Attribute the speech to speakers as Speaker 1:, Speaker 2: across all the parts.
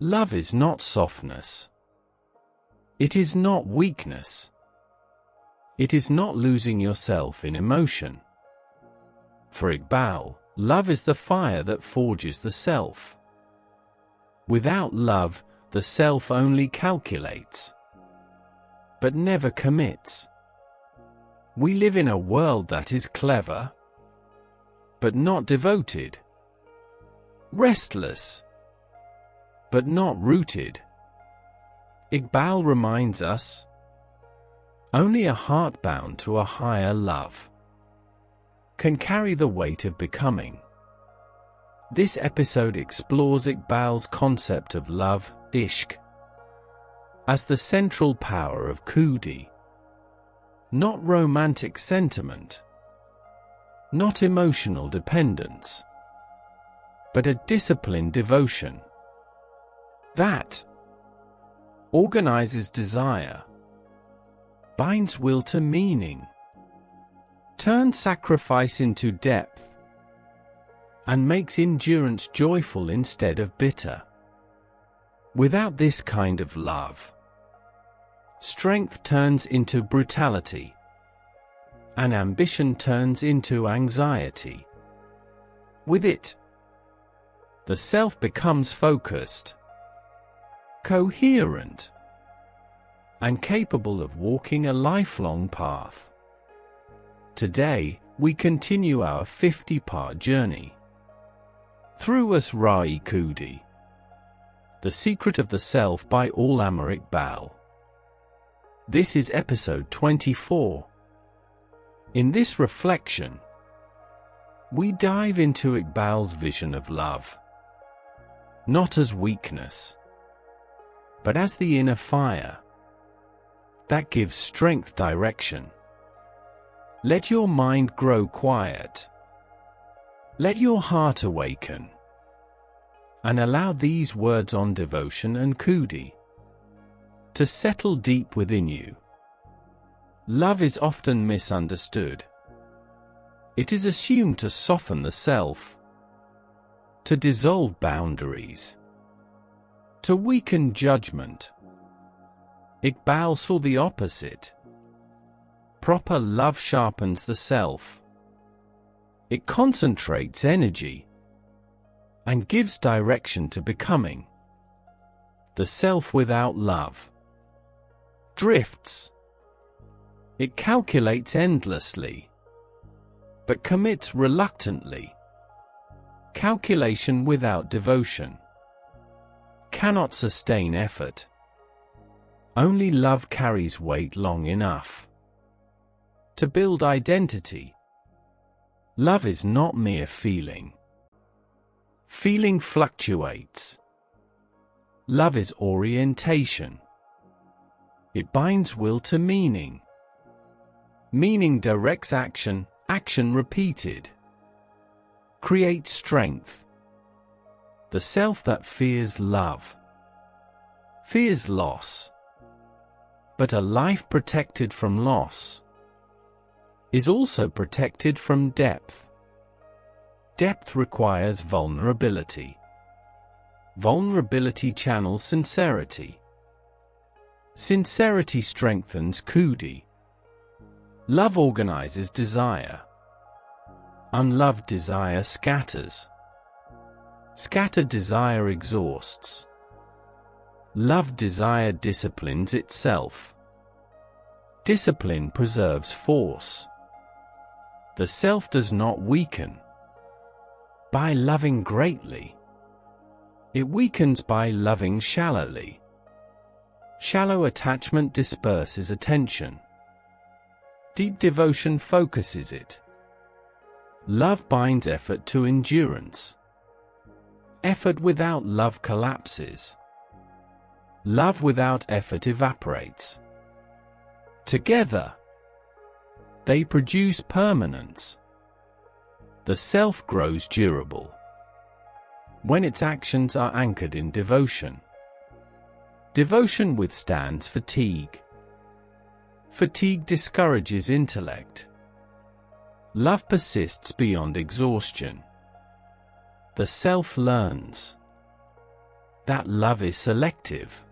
Speaker 1: Love is not softness. It is not weakness. It is not losing yourself in emotion. For Iqbal, love is the fire that forges the self. Without love, the self only calculates, but never commits. We live in a world that is clever, but not devoted, restless, but not rooted. Iqbal reminds us, only a heart bound to a higher love can carry the weight of becoming. This episode explores Iqbal's concept of love, Ishq, as the central power of Khudi. Not romantic sentiment, not emotional dependence, but a disciplined devotion that organizes desire, binds will to meaning, turns sacrifice into depth, and makes endurance joyful instead of bitter. Without this kind of love, strength turns into brutality, and ambition turns into anxiety. With it, the self becomes focused, coherent, and capable of walking a lifelong path. Today, we continue our 50-part journey through Allama Khudi, The Secret of the Self by Allama Iqbal. This is episode 24. In this reflection, we dive into Iqbal's vision of love, not as weakness, but as the inner fire that gives strength direction. Let your mind grow quiet. Let your heart awaken. And allow these words on devotion and Khudi to settle deep within you. Love is often misunderstood. It is assumed to soften the self, to dissolve boundaries, to weaken judgment. Iqbal saw the opposite. Proper love sharpens the self. It concentrates energy and gives direction to becoming. The self without love drifts. It calculates endlessly, but commits reluctantly. Calculation without devotion cannot sustain effort. Only love carries weight long enough to build identity. Love is not mere feeling. Feeling fluctuates. Love is orientation. It binds will to meaning. Meaning directs action, action repeated creates strength. The self that fears love fears loss. But a life protected from loss is also protected from depth. Depth requires vulnerability. Vulnerability channels sincerity. Sincerity strengthens Khudi. Love organizes desire. Unloved desire scatters. Scattered desire exhausts. Loved desire disciplines itself. Discipline preserves force. The self does not weaken by loving greatly. It weakens by loving shallowly. Shallow attachment disperses attention. Deep devotion focuses it. Love binds effort to endurance. Effort without love collapses. Love without effort evaporates. Together, they produce permanence. The self grows durable when its actions are anchored in devotion. Devotion withstands fatigue. Fatigue discourages intellect. Love persists beyond exhaustion. The self learns That love is selective.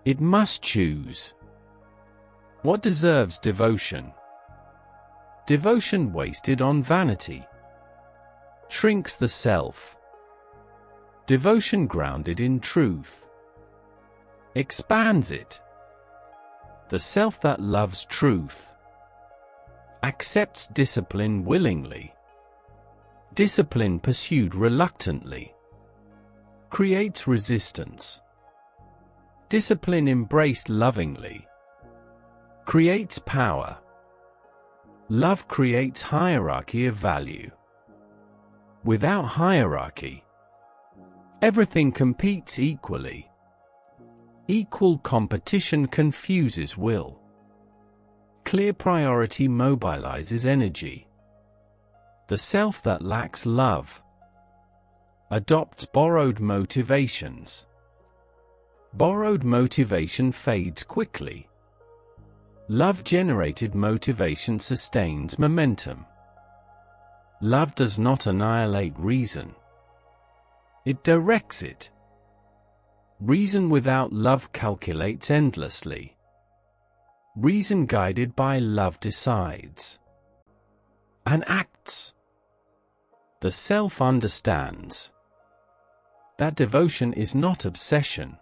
Speaker 1: It must choose. What deserves devotion? Devotion wasted on vanity shrinks the self. Devotion grounded in truth expands it. The self that loves truth accepts discipline willingly. Discipline pursued reluctantly creates resistance. Discipline embraced lovingly creates power. Love creates hierarchy of value. Without hierarchy, everything competes equally. Equal competition confuses will. Clear priority mobilizes energy. The self that lacks love adopts borrowed motivations. Borrowed motivation fades quickly. Love-generated motivation sustains momentum. Love does not annihilate reason. It directs it. Reason without love calculates endlessly. Reason guided by love decides and acts. The self understands that devotion is not obsession.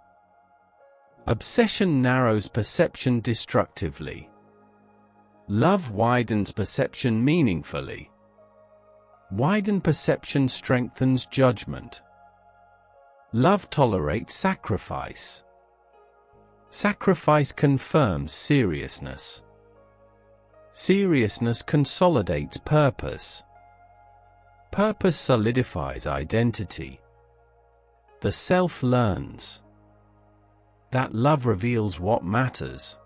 Speaker 1: Obsession narrows perception destructively. Love widens perception meaningfully. Widened perception strengthens judgment. Love tolerates sacrifice. Sacrifice confirms seriousness. Seriousness consolidates purpose. Purpose solidifies identity. The self learns that love reveals what matters.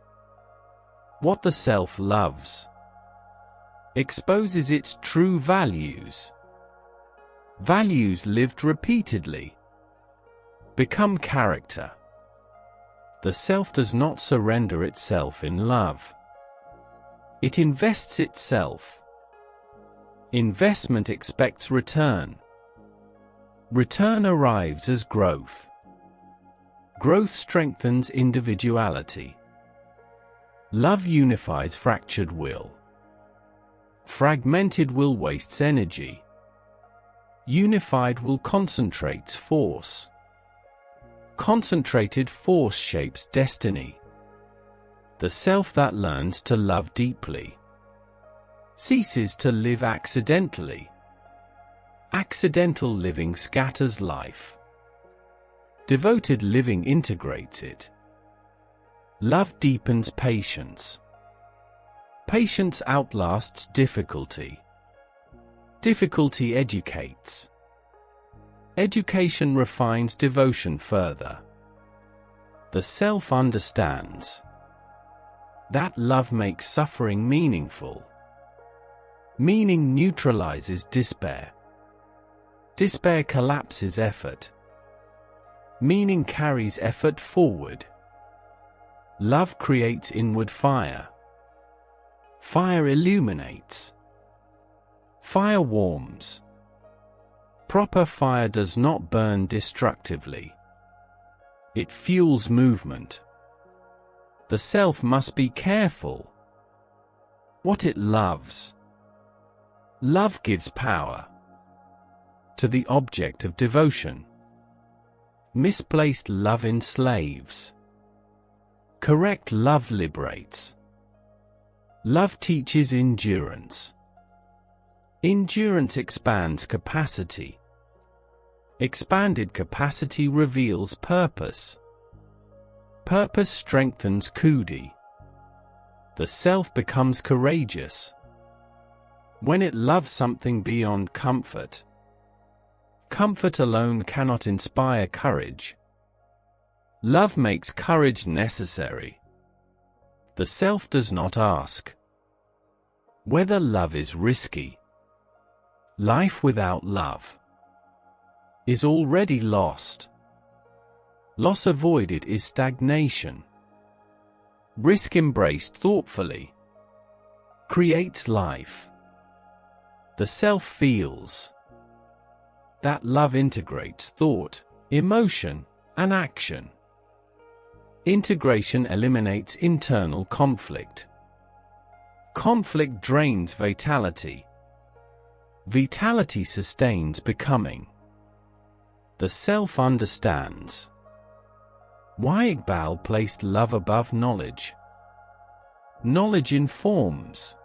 Speaker 1: What the self loves exposes its true values. Values lived repeatedly become character. The self does not surrender itself in love. It invests itself. Investment expects return. Return arrives as growth. Growth strengthens individuality. Love unifies fractured will. Fragmented will wastes energy. Unified will concentrates force. Concentrated force shapes destiny. The self that learns to love deeply ceases to live accidentally. Accidental living scatters life. Devoted living integrates it. Love deepens patience. Patience outlasts difficulty. Difficulty educates. Education refines devotion further. The self understands that love makes suffering meaningful. Meaning neutralizes despair. Despair collapses effort. Meaning carries effort forward. Love creates inward fire. Fire illuminates. Fire warms. Proper fire does not burn destructively. It fuels movement. The self must be careful what it loves. Love gives power to the object of devotion. Misplaced love enslaves. Correct love liberates. Love teaches endurance. Endurance expands capacity. Expanded capacity reveals purpose. Purpose strengthens Khudi. The self becomes courageous when it loves something beyond comfort. Comfort alone cannot inspire courage. Love makes courage necessary. The self does not ask whether love is risky. Life without love is already lost. Loss avoided is stagnation. Risk embraced thoughtfully creates life. The self feels that love integrates thought, emotion, and action. Integration eliminates internal conflict. Conflict drains vitality. Vitality sustains becoming. The self understands. Why Iqbal placed love above knowledge. Knowledge informs.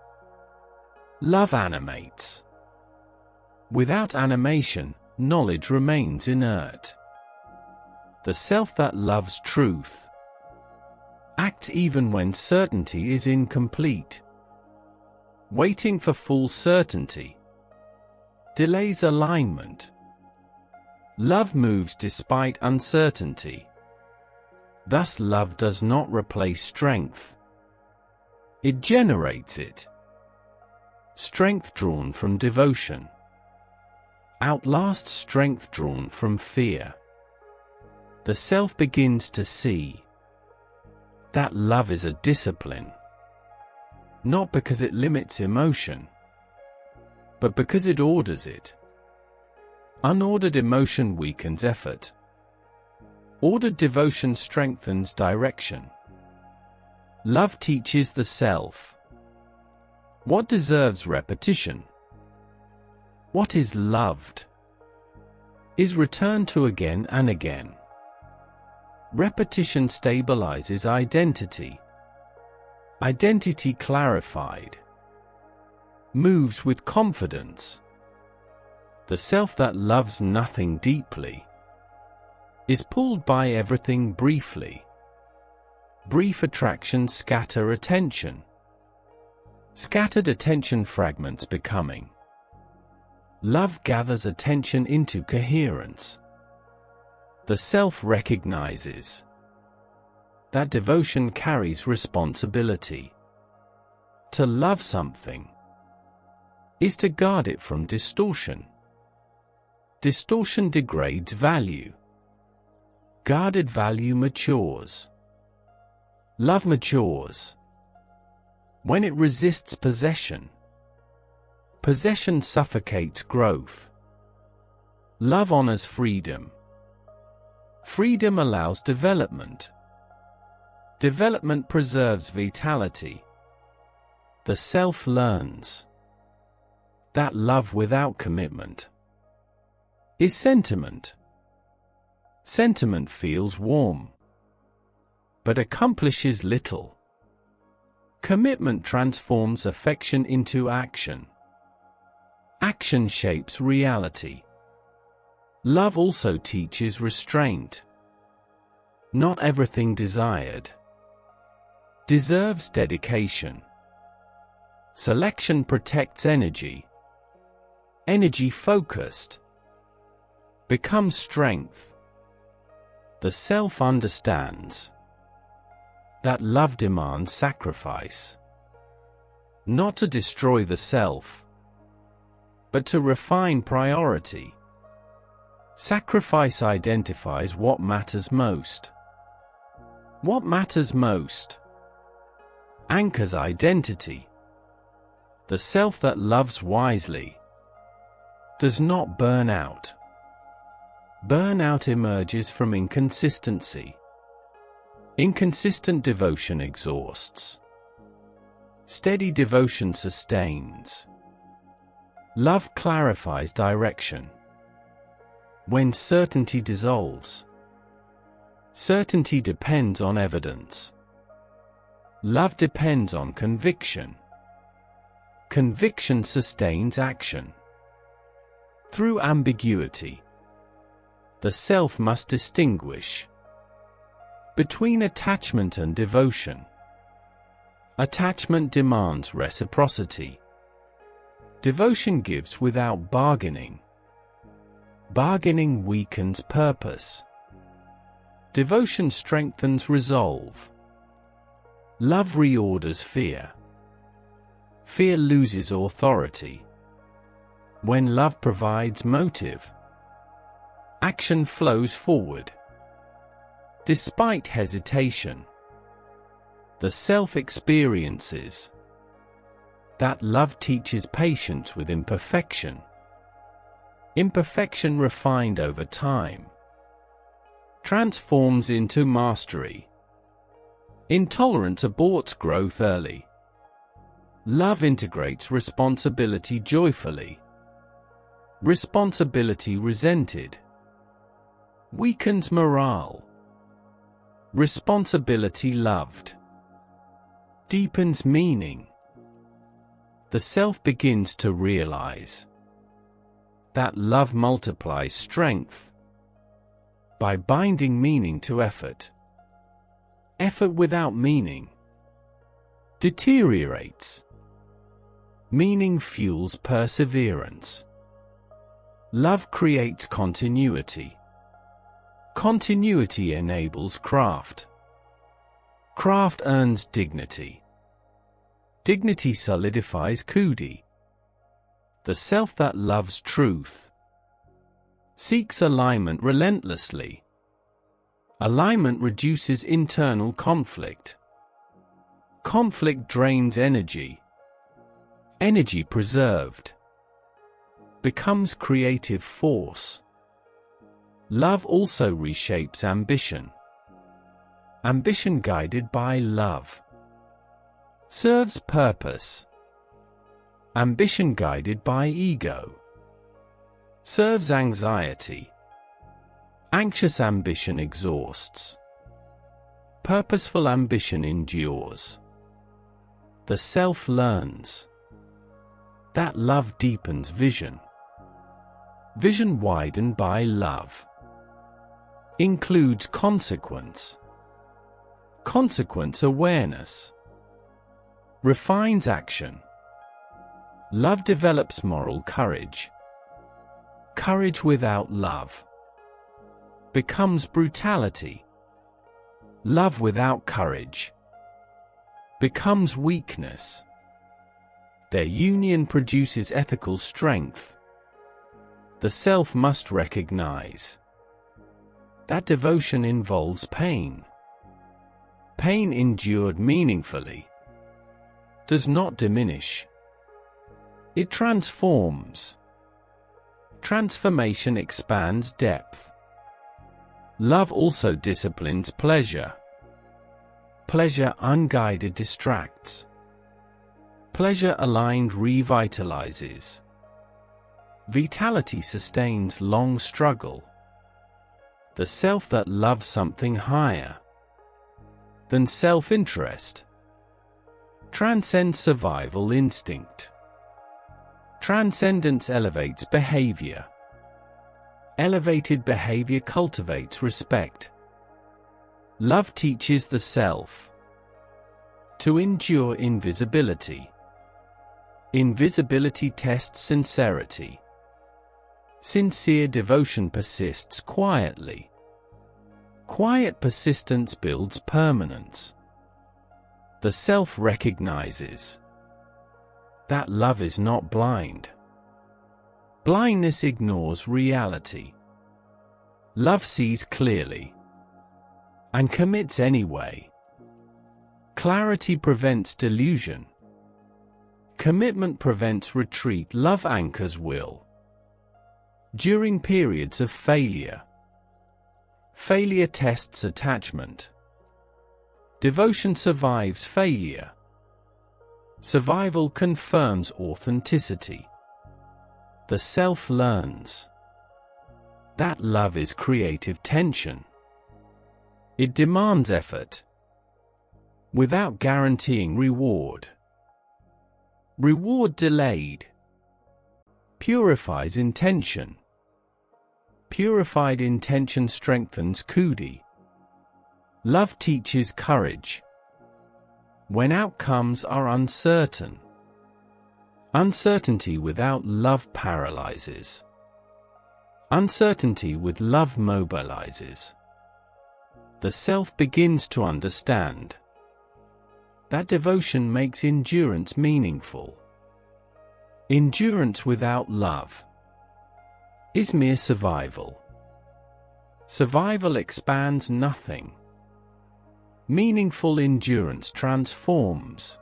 Speaker 1: Love animates. Without animation, knowledge remains inert. The self that loves truth acts even when certainty is incomplete. Waiting for full certainty delays alignment. Love moves despite uncertainty. Thus love does not replace strength. It generates it. Strength drawn from devotion outlasts strength drawn from fear. The self begins to see that love is a discipline, not because it limits emotion, but because it orders it. Unordered emotion weakens effort. Ordered devotion strengthens direction. Love teaches the self what deserves repetition. What is loved is returned to again and again. Repetition stabilizes identity. Identity clarified moves with confidence. The self that loves nothing deeply is pulled by everything briefly. Brief attractions scatter attention. Scattered attention fragments becoming. Love gathers attention into coherence. The self recognizes that devotion carries responsibility. To love something is to guard it from distortion. Distortion degrades value. Guarded value matures. Love matures when it resists possession. Possession suffocates growth. Love honors freedom. Freedom allows development. Development preserves vitality. The self learns that love without commitment is sentiment. Sentiment feels warm, but accomplishes little. Commitment transforms affection into action. Action shapes reality. Love also teaches restraint. Not everything desired deserves dedication. Selection protects energy. Energy focused becomes strength. The self understands that love demands sacrifice. Not to destroy the self, but to refine priority. Sacrifice identifies what matters most. What matters most anchors identity. The self that loves wisely does not burn out. Burnout emerges from inconsistency. Inconsistent devotion exhausts. Steady devotion sustains. Love clarifies direction. When certainty dissolves, certainty depends on evidence. Love depends on conviction. Conviction sustains action. Through ambiguity, the self must distinguish between attachment and devotion. Attachment demands reciprocity. Devotion gives without bargaining. Bargaining weakens purpose. Devotion strengthens resolve. Love reorders fear. Fear loses authority. When love provides motive, action flows forward. Despite hesitation, the self experiences that love teaches patience with imperfection. Imperfection refined over time. transforms into mastery. Intolerance aborts growth early. Love integrates responsibility joyfully. Responsibility resented weakens morale. Responsibility loved deepens meaning. The self begins to realize that love multiplies strength by binding meaning to effort. Effort without meaning deteriorates. Meaning fuels perseverance. Love creates continuity. Continuity enables craft. Craft earns dignity. Dignity solidifies Khudi. The self that loves truth seeks alignment relentlessly. Alignment reduces internal conflict. Conflict drains energy. Energy preserved becomes creative force. Love also reshapes ambition. Ambition guided by love serves purpose. Ambition guided by ego serves anxiety. Anxious ambition exhausts. Purposeful ambition endures. The self learns that love deepens vision. Vision widened by love includes consequence. Consequence awareness refines action. Love develops moral courage. Courage without love becomes brutality. Love without courage becomes weakness. Their union produces ethical strength. The self must recognize that devotion involves pain. Pain endured meaningfully does not diminish. It transforms. Transformation expands depth. Love also disciplines pleasure. Pleasure unguided distracts. Pleasure aligned revitalizes. Vitality sustains long struggle. The self that loves something higher than self-interest transcends survival instinct. Transcendence elevates behavior. Elevated behavior cultivates respect. Love teaches the self to endure invisibility. Invisibility tests sincerity. Sincere devotion persists quietly. Quiet persistence builds permanence. The self recognizes that love is not blind. Blindness ignores reality. Love sees clearly and commits anyway. Clarity prevents delusion. Commitment prevents retreat. Love anchors will. During periods of failure. Failure tests attachment. Devotion survives failure. Survival confirms authenticity. The self learns that love is creative tension. It demands effort without guaranteeing reward. Reward delayed purifies intention. Purified intention strengthens Khudi. Love teaches courage when outcomes are uncertain. Uncertainty without love paralyzes. Uncertainty with love mobilizes. The self begins to understand that devotion makes endurance meaningful. Endurance without love is mere survival. Survival expands nothing. Meaningful endurance transforms.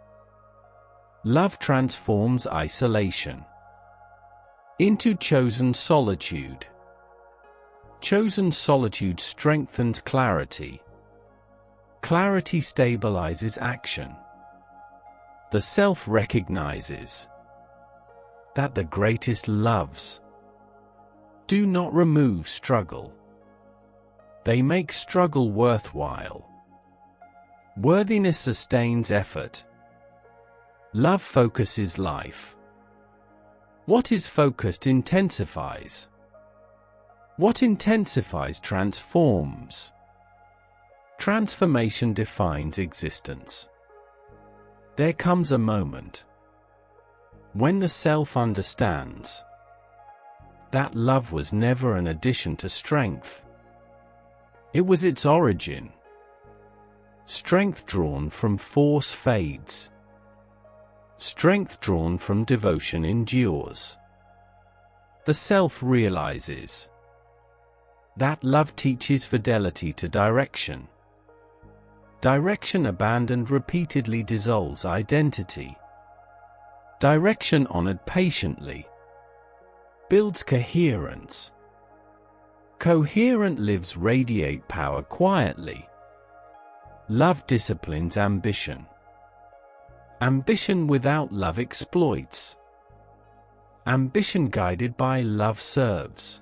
Speaker 1: Love transforms isolation into chosen solitude. Chosen solitude strengthens clarity. Clarity stabilizes action. The self recognizes that the greatest loves do not remove struggle. They make struggle worthwhile. Worthiness sustains effort. Love focuses life. What is focused intensifies. What intensifies transforms. Transformation defines existence. There comes a moment when the self understands that love was never an addition to strength. It was its origin. Strength drawn from force fades. Strength drawn from devotion endures. The self realizes that love teaches fidelity to direction. Direction abandoned repeatedly dissolves identity. Direction honored patiently builds coherence. Coherent lives radiate power quietly. Love disciplines ambition. Ambition without love exploits. Ambition guided by love serves.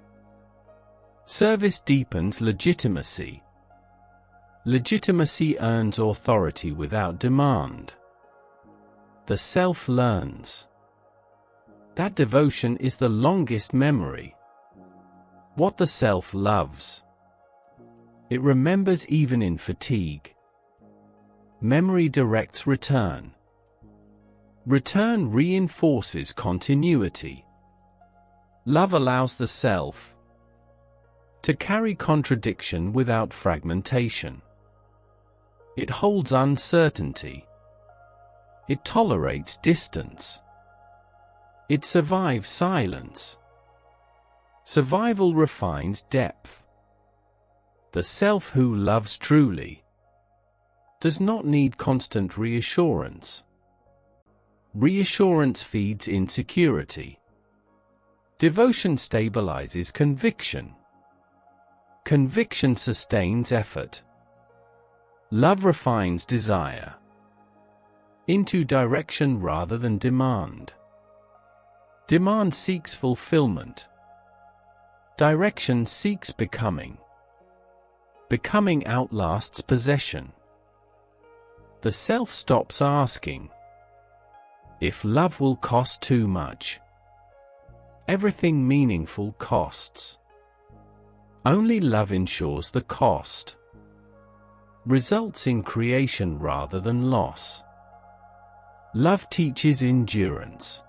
Speaker 1: Service deepens legitimacy. Legitimacy earns authority without demand. The self learns that devotion is the longest memory. What the self loves, it remembers even in fatigue. Memory directs return. Return reinforces continuity. Love allows the self to carry contradiction without fragmentation. It holds uncertainty. It tolerates distance. It survives silence. Survival refines depth. The self who loves truly does not need constant reassurance. Reassurance feeds insecurity. Devotion stabilizes conviction. Conviction sustains effort. Love refines desire into direction rather than demand. Demand seeks fulfillment. Direction seeks becoming. Becoming outlasts possession. The self stops asking if love will cost too much. Everything meaningful costs. Only love ensures the cost. Results in creation rather than loss. Love teaches endurance.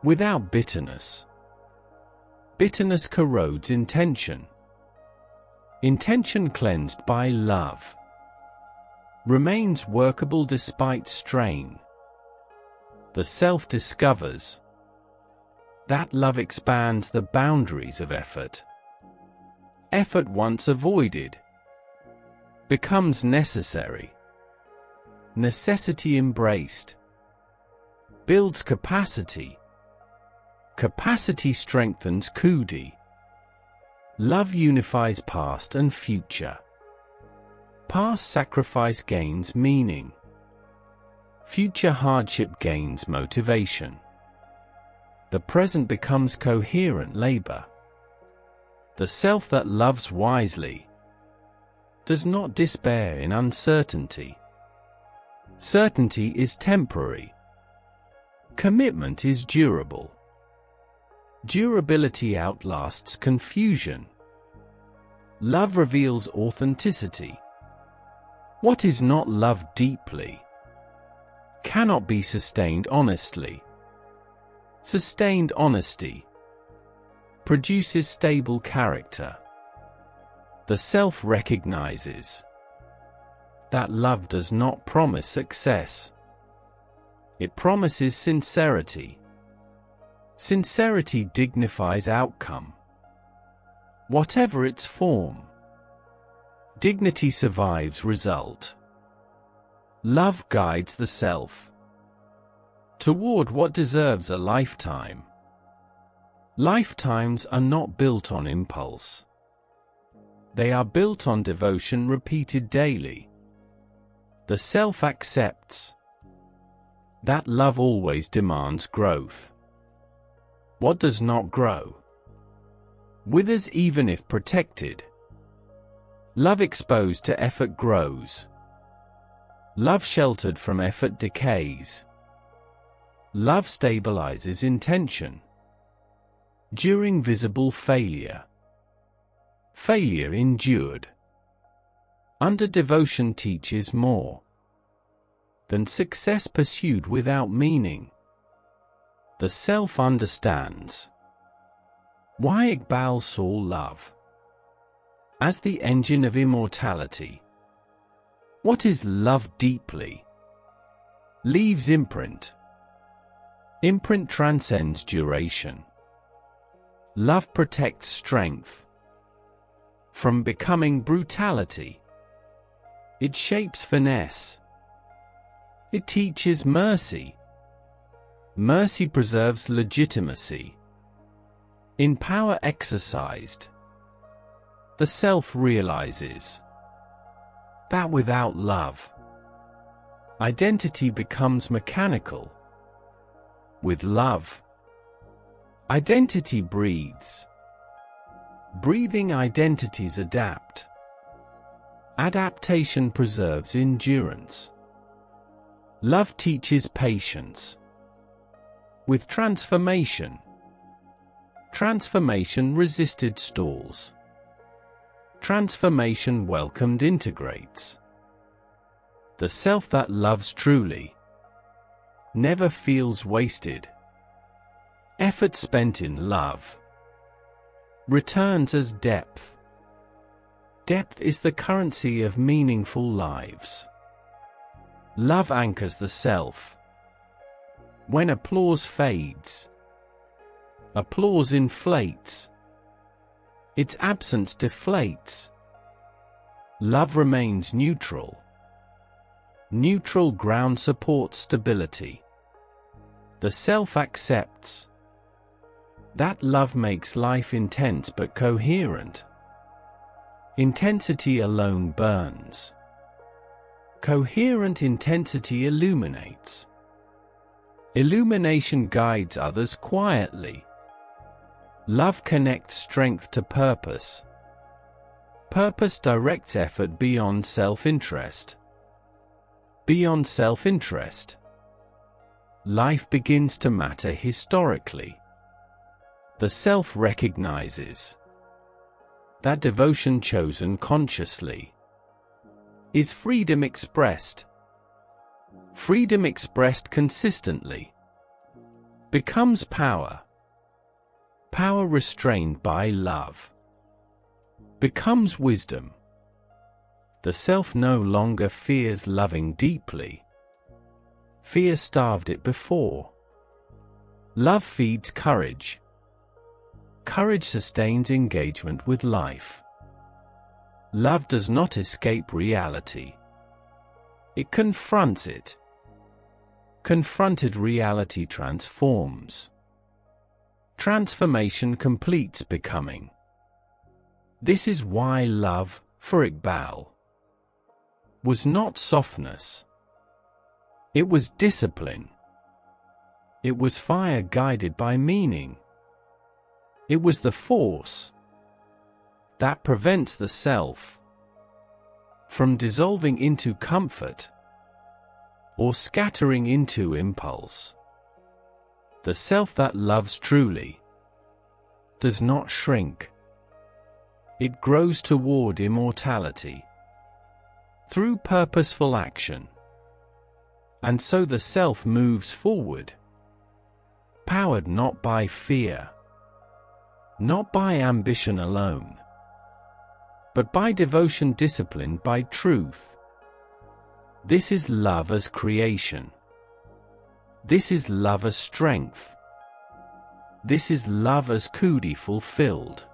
Speaker 1: Without bitterness. Bitterness corrodes intention. Intention cleansed by love remains workable despite strain. The self discovers that love expands the boundaries of effort. Effort once avoided becomes necessary. Necessity embraced builds capacity. Capacity strengthens Khudi. Love unifies past and future. Past sacrifice gains meaning. Future hardship gains motivation. The present becomes coherent labor. The self that loves wisely does not despair in uncertainty. Certainty is temporary. Commitment is durable. Durability outlasts confusion. Love reveals authenticity. What is not loved deeply cannot be sustained honestly. Sustained honesty produces stable character. The self recognizes that love does not promise success. It promises sincerity. Sincerity dignifies outcome. Whatever its form, dignity survives result. Love guides the self toward what deserves a lifetime. Lifetimes are not built on impulse. They are built on devotion repeated daily. The self accepts that love always demands growth. What does not grow withers even if protected. Love exposed to effort grows. Love sheltered from effort decays. Love stabilizes intention during visible failure. Failure endured under devotion teaches more than success pursued without meaning. The self understands why Iqbal saw love as the engine of immortality. What is loved deeply leaves imprint. Imprint transcends duration. Love protects strength from becoming brutality. It shapes finesse. It teaches mercy. Mercy preserves legitimacy. In power exercised, the self realizes that without love, identity becomes mechanical. With love, identity breathes. Breathing identities adapt. Adaptation preserves endurance. Love teaches patience with transformation. Transformation resisted stalls. Transformation welcomed integrates. The self that loves truly never feels wasted. Effort spent in love returns as depth. Depth is the currency of meaningful lives. Love anchors the self. When applause fades, applause inflates. Its absence deflates. Love remains neutral. Neutral ground supports stability. The self accepts that love makes life intense but coherent. Intensity alone burns. Coherent intensity illuminates. Illumination guides others quietly. Love connects strength to purpose. Purpose directs effort beyond self-interest. Beyond self-interest, life begins to matter historically. The self recognizes that devotion chosen consciously is freedom expressed. Freedom expressed consistently becomes power. Power restrained by love becomes wisdom. The self no longer fears loving deeply. Fear starved it before. Love feeds courage. Courage sustains engagement with life. Love does not escape reality. It confronts it. Confronted reality transforms. Transformation completes becoming. This is why love, for Iqbal, was not softness. It was discipline. It was fire guided by meaning. It was the force that prevents the self from dissolving into comfort or scattering into impulse. The self that loves truly does not shrink. It grows toward immortality through purposeful action. And so the self moves forward, powered not by fear, not by ambition alone, but by devotion disciplined by truth. This is love as creation. This is love as strength. This is love as Khudi fulfilled.